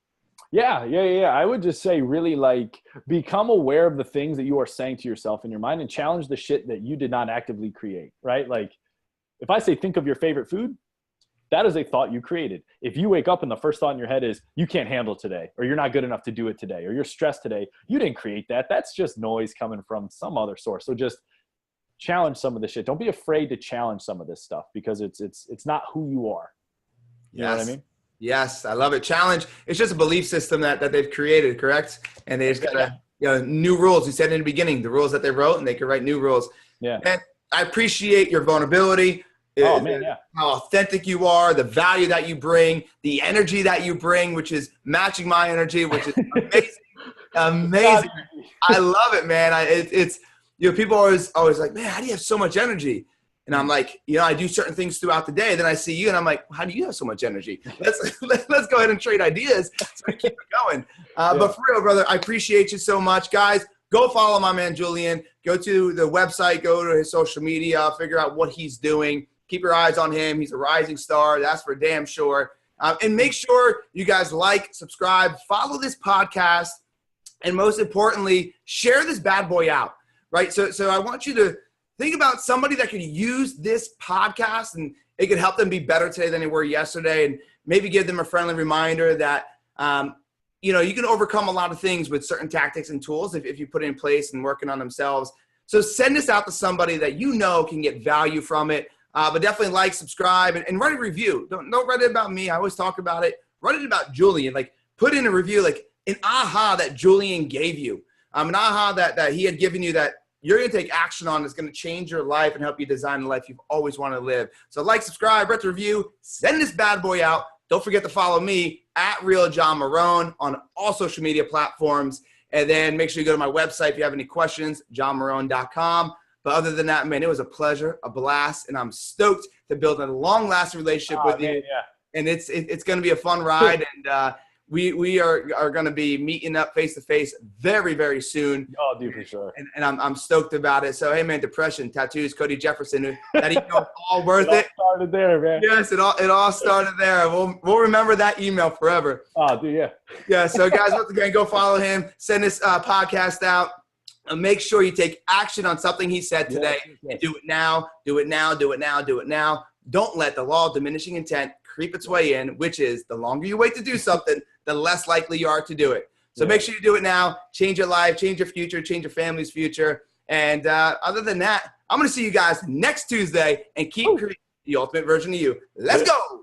Yeah. I would just say really like become aware of the things that you are saying to yourself in your mind and challenge the shit that you did not actively create, right? Like if I say, think of your favorite food, that is a thought you created. If you wake up and the first thought in your head is you can't handle today, or you're not good enough to do it today, or you're stressed today, you didn't create that. That's just noise coming from some other source. So just challenge some of this shit. Don't be afraid to challenge some of this stuff, because it's not who you are. You know what I mean? Yes, I love it. Challenge. It's just a belief system that they've created, correct? And they just got new rules. You said in the beginning, the rules that they wrote, and they can write new rules. Yeah. And I appreciate your vulnerability. Oh man, yeah. How authentic you are, the value that you bring, the energy that you bring, which is matching my energy, which is amazing. Amazing. I love it, man. It's people are always like, man, how do you have so much energy? And I'm like, I do certain things throughout the day. Then I see you and I'm like, how do you have so much energy? Let's go ahead and trade ideas so we keep it going. But for real, brother, I appreciate you so much. Guys, go follow my man, Julian. Go to the website, go to his social media, figure out what he's doing. Keep your eyes on him. He's a rising star. That's for damn sure. And make sure you guys like, subscribe, follow this podcast, and most importantly, share this bad boy out, right? So I want you to think about somebody that could use this podcast and it could help them be better today than they were yesterday, and maybe give them a friendly reminder that, you can overcome a lot of things with certain tactics and tools if you put it in place and working on themselves. So send this out to somebody that can get value from it. But definitely like, subscribe, and write a review. Don't write it about me. I always talk about it. Write it about Julian. Like, put in a review, like an aha that Julian gave you. An aha that he had given you that you're going to take action on that's going to change your life and help you design the life you've always wanted to live. So like, subscribe, write the review, send this bad boy out. Don't forget to follow me at Real John Marone on all social media platforms. And then make sure you go to my website if you have any questions, johnmarone.com. But other than that, man, it was a pleasure, a blast, and I'm stoked to build a long-lasting relationship with you. Yeah. And it's going to be a fun ride, and we are going to be meeting up face-to-face very, very soon. Oh, dude, for sure. And I'm stoked about it. So, hey, man, depression, tattoos, Cody Jefferson, that email, all worth it. It all started there, man. Yes, it all started there. We'll remember that email forever. Oh, dude, yeah. Yeah, so, guys, once again, go follow him. Send this podcast out. And make sure you take action on something he said today. Yes. Do it now, do it now, do it now, do it now. Don't let the law of diminishing intent creep its way in, which is the longer you wait to do something, the less likely you are to do it. So make sure you do it now. Change your life, change your future, change your family's future. And other than that, I'm going to see you guys next Tuesday and keep creating the ultimate version of you. Let's go.